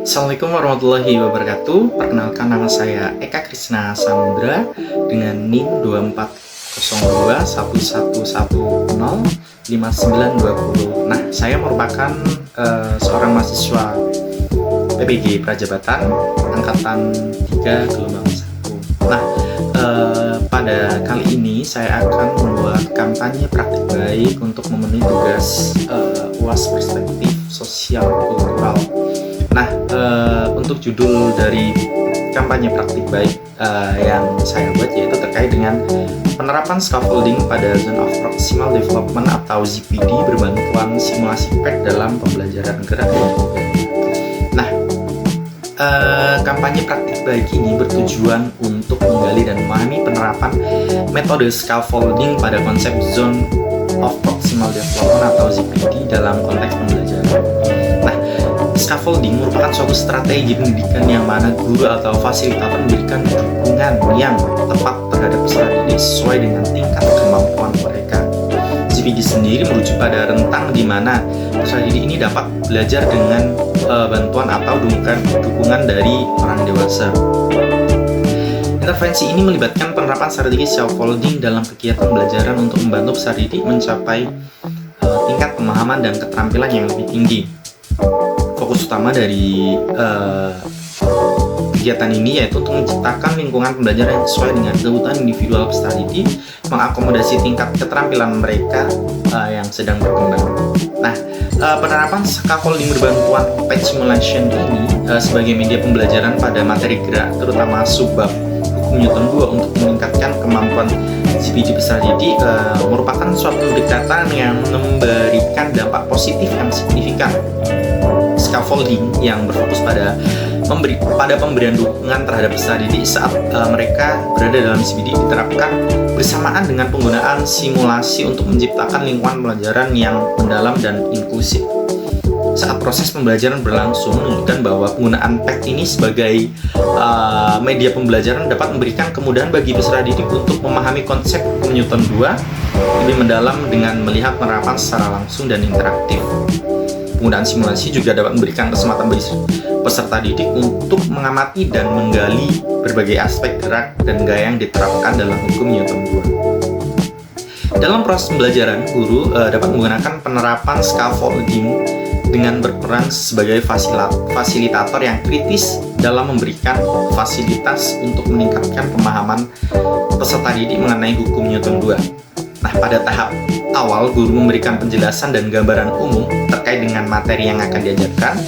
Assalamualaikum warahmatullahi wabarakatuh. Perkenalkan, nama saya Eka Krisna Samudra dengan NIM 240211105920. Nah, saya merupakan seorang mahasiswa PPG Prajabatan Angkatan 3 Gelombang 1. Nah, pada kali ini saya akan membuat kampanye praktik baik untuk memenuhi tugas UAS Perspektif Sosial Kultural. Nah, untuk judul dari kampanye praktik baik yang saya buat yaitu terkait dengan penerapan scaffolding pada Zone of Proximal Development atau ZPD berbantuan simulasi PET dalam pembelajaran gerak. Nah, kampanye praktik baik ini bertujuan untuk menggali dan memahami penerapan metode scaffolding pada konsep Zone of Proximal Development atau ZPD dalam konteks pembelajaran. Nah, scaffolding merupakan suatu strategi pendidikan yang mana guru atau fasilitator memberikan dukungan yang tepat terhadap peserta didik sesuai dengan tingkat kemampuan mereka. ZPD sendiri merujuk pada rentang di mana peserta didik ini dapat belajar dengan bantuan atau dukungan dari orang dewasa. Intervensi ini melibatkan penerapan strategi scaffolding dalam kegiatan pembelajaran untuk membantu peserta didik mencapai tingkat pemahaman dan keterampilan yang lebih tinggi. Fokus utama dari kegiatan ini yaitu untuk menciptakan lingkungan pembelajaran yang sesuai dengan kebutuhan individual peserta didik, mengakomodasi tingkat keterampilan mereka yang sedang berkembang. Nah, penerapan scaffolding berbantuan PET simulation ini sebagai media pembelajaran pada materi gerak, terutama subbab hukum Newton 2 untuk meningkatkan kemampuan ZPD peserta didik merupakan suatu pendekatan yang memberikan dampak positif yang signifikan. Scaffolding yang berfokus pada pemberian dukungan terhadap peserta didik saat mereka berada dalam ZPD diterapkan bersamaan dengan penggunaan simulasi untuk menciptakan lingkungan pembelajaran yang mendalam dan inklusif. Saat proses pembelajaran berlangsung menunjukkan bahwa penggunaan PET ini sebagai media pembelajaran dapat memberikan kemudahan bagi peserta didik untuk memahami konsep hukum Newton 2 lebih mendalam dengan melihat penerapan secara langsung dan interaktif. Penggunaan simulasi juga dapat memberikan kesempatan bagi peserta didik untuk mengamati dan menggali berbagai aspek gerak dan gaya yang diterapkan dalam hukum Newton 2. Dalam proses pembelajaran, guru dapat menggunakan penerapan scaffolding dengan berperan sebagai fasilitator yang kritis dalam memberikan fasilitas untuk meningkatkan pemahaman peserta didik mengenai hukum Newton 2. Nah, pada tahap awal, guru memberikan penjelasan dan gambaran umum terkait dengan materi yang akan diajarkan.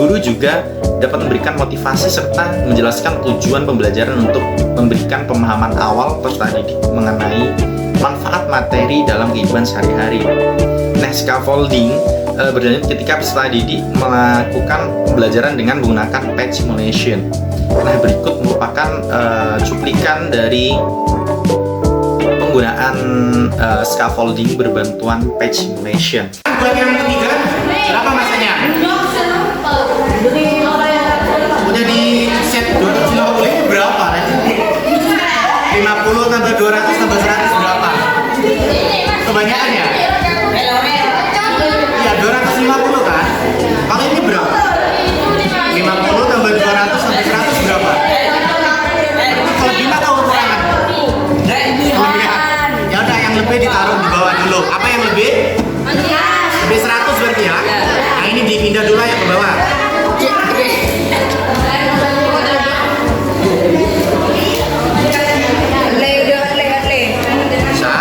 Guru juga dapat memberikan motivasi serta menjelaskan tujuan pembelajaran untuk memberikan pemahaman awal peserta didik mengenai manfaat materi dalam kehidupan sehari-hari. Nah, scaffolding berlanjut ketika peserta didik melakukan pembelajaran dengan menggunakan PET simulation. Nah, berikut merupakan cuplikan dari penggunaan scaffolding berbantuan PET simulation. Buat yang ketiga, berapa masanya? Udah di set 250 ini berapa? 50 tambah 200 tambah 100 berapa? Kebanyakan ya? Iya, 250 kan? Kalau ini berapa? 50 tambah 200 tambah 100 berapa? Kelebihan atau kekurangan? Kelebihan. Ya udah, yang lebih ditaruh di bawah dulu. Apa yang lebih? Lebih 100 berarti ya? Nah, ini dipindah dulu ya ke bawah. Bisa?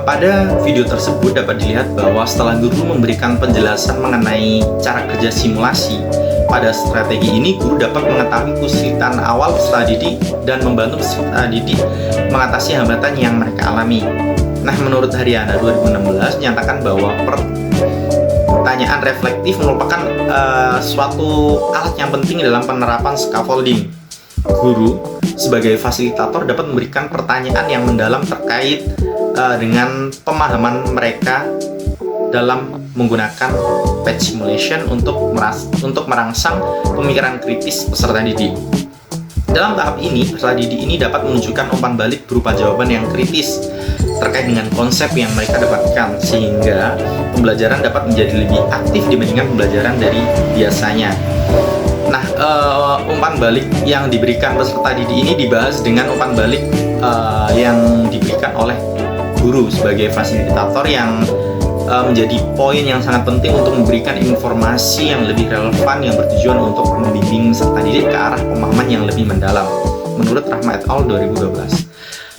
Pada video tersebut dapat dilihat bahwa setelah guru memberikan penjelasan mengenai cara kerja simulasi, pada strategi ini guru dapat mengetahui kesulitan awal peserta didik dan membantu peserta didik mengatasi hambatan yang mereka alami. Nah, menurut Haryana 2016 menyatakan bahwa pertanyaan reflektif merupakan suatu alat yang penting dalam penerapan scaffolding. Guru sebagai fasilitator dapat memberikan pertanyaan yang mendalam terkait dengan pemahaman mereka dalam menggunakan patch simulation untuk merangsang pemikiran kritis peserta didik. Dalam tahap ini, peserta didik ini dapat menunjukkan umpan balik berupa jawaban yang kritis terkait dengan konsep yang mereka dapatkan, sehingga pembelajaran dapat menjadi lebih aktif dibandingkan pembelajaran dari biasanya. Nah, umpan balik yang diberikan peserta didik ini dibahas dengan umpan balik yang diberikan oleh guru sebagai fasilitator yang menjadi poin yang sangat penting untuk memberikan informasi yang lebih relevan yang bertujuan untuk membimbing peserta didik ke arah pemahaman yang lebih mendalam. Menurut Rahma et al. 2012,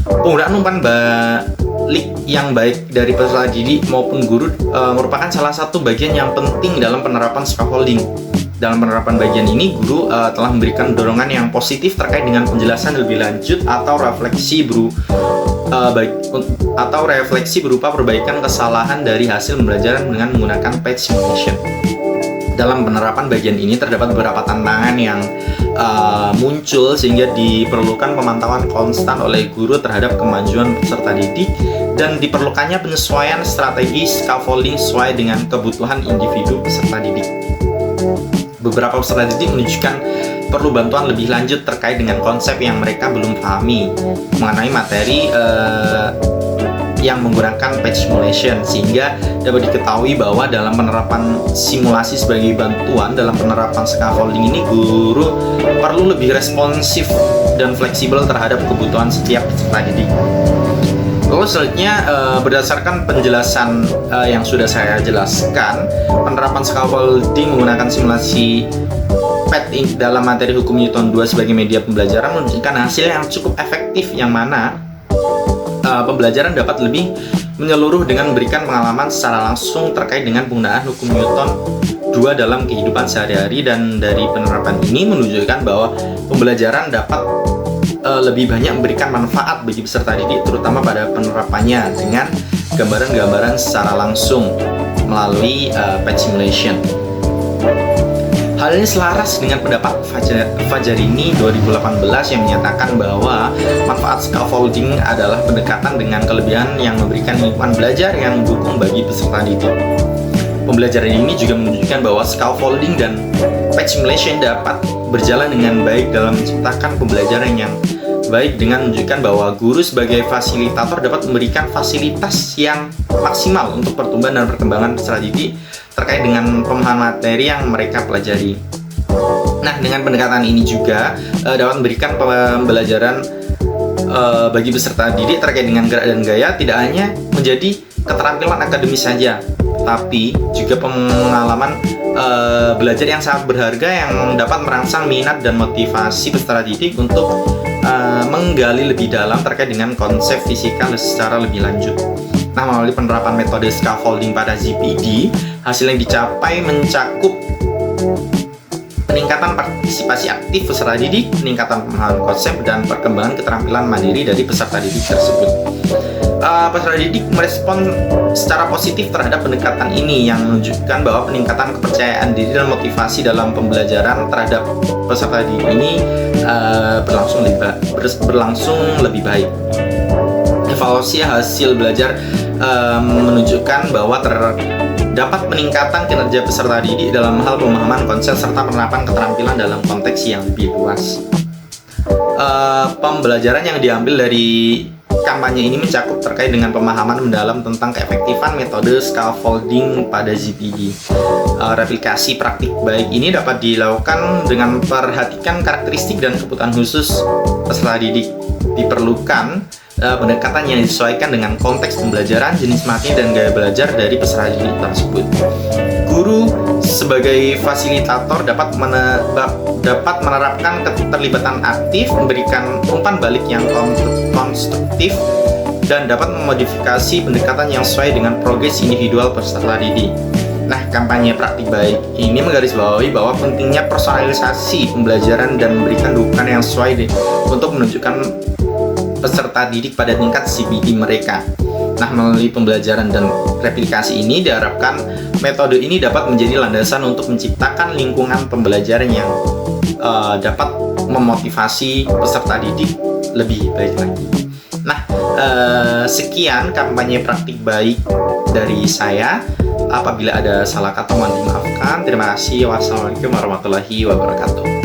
penggunaan umpan balik yang baik dari peserta didik maupun guru merupakan salah satu bagian yang penting dalam penerapan scaffolding. Dalam penerapan bagian ini, guru telah memberikan dorongan yang positif terkait dengan penjelasan lebih lanjut atau refleksi berupa perbaikan kesalahan dari hasil pembelajaran dengan menggunakan patch simulation. Dalam penerapan bagian ini terdapat beberapa tantangan yang muncul sehingga diperlukan pemantauan konstan oleh guru terhadap kemajuan peserta didik dan diperlukannya penyesuaian strategi scaffolding sesuai dengan kebutuhan individu peserta didik. Beberapa peserta didik menunjukkan perlu bantuan lebih lanjut terkait dengan konsep yang mereka belum pahami mengenai materi yang menggunakan patch simulation, sehingga dapat diketahui bahwa dalam penerapan simulasi sebagai bantuan dalam penerapan scaffolding ini, guru perlu lebih responsif dan fleksibel terhadap kebutuhan setiap peserta didik. Lalu selanjutnya, berdasarkan penjelasan yang sudah saya jelaskan, penerapan scaffolding menggunakan simulasi PET dalam materi hukum Newton 2 sebagai media pembelajaran menunjukkan hasil yang cukup efektif, yang mana pembelajaran dapat lebih menyeluruh dengan memberikan pengalaman secara langsung terkait dengan penggunaan hukum Newton 2 dalam kehidupan sehari-hari. Dan dari penerapan ini menunjukkan bahwa pembelajaran dapat lebih banyak memberikan manfaat bagi peserta didik, terutama pada penerapannya dengan gambaran-gambaran secara langsung melalui patch simulation. Hal ini selaras dengan pendapat Fajarini 2018 yang menyatakan bahwa manfaat scaffolding adalah pendekatan dengan kelebihan yang memberikan lingkungan belajar yang mendukung bagi peserta didik. Pembelajaran ini juga menunjukkan bahwa scaffolding dan patch simulation dapat berjalan dengan baik dalam menciptakan pembelajaran yang baik dengan menunjukkan bahwa guru sebagai fasilitator dapat memberikan fasilitas yang maksimal untuk pertumbuhan dan perkembangan peserta didik terkait dengan pemahaman materi yang mereka pelajari. Nah, dengan pendekatan ini juga dapat memberikan pembelajaran bagi peserta didik terkait dengan gerak dan gaya tidak hanya menjadi keterampilan akademis saja, tapi juga pengalaman belajar yang sangat berharga yang dapat merangsang minat dan motivasi peserta didik untuk menggali lebih dalam terkait dengan konsep fisika secara lebih lanjut. Nah, melalui penerapan metode scaffolding pada ZPD, hasil yang dicapai mencakup peningkatan partisipasi aktif peserta didik, peningkatan pemahaman konsep, dan perkembangan keterampilan mandiri dari peserta didik tersebut. Peserta didik merespon secara positif terhadap pendekatan ini yang menunjukkan bahwa peningkatan kepercayaan diri dan motivasi dalam pembelajaran terhadap peserta didik ini berlangsung lebih baik. Evaluasi hasil belajar menunjukkan bahwa terdapat peningkatan kinerja peserta didik dalam hal pemahaman konsep serta penerapan keterampilan dalam konteks yang lebih luas. Pembelajaran yang diambil dari kampanye ini mencakup terkait dengan pemahaman mendalam tentang keefektifan metode scaffolding pada ZPD. Replikasi praktik baik ini dapat dilakukan dengan memperhatikan karakteristik dan kebutuhan khusus peserta didik. Diperlukan pendekatan yang disesuaikan dengan konteks pembelajaran, jenis materi, dan gaya belajar dari peserta didik tersebut. Guru sebagai fasilitator dapat menerapkan keterlibatan aktif, memberikan umpan balik yang konstruktif, dan dapat memodifikasi pendekatan yang sesuai dengan progres individual peserta didik. Nah, kampanye praktik baik ini menggarisbawahi bahwa pentingnya personalisasi pembelajaran dan memberikan dukungan yang sesuai untuk menunjukkan peserta didik pada tingkat CPD mereka. Nah, melalui pembelajaran dan replikasi ini diharapkan metode ini dapat menjadi landasan untuk menciptakan lingkungan pembelajaran yang dapat memotivasi peserta didik lebih baik lagi. Nah, sekian kampanye praktik baik dari saya. Apabila ada salah kata mohon dimaafkan. Terima kasih. Wassalamualaikum warahmatullahi wabarakatuh.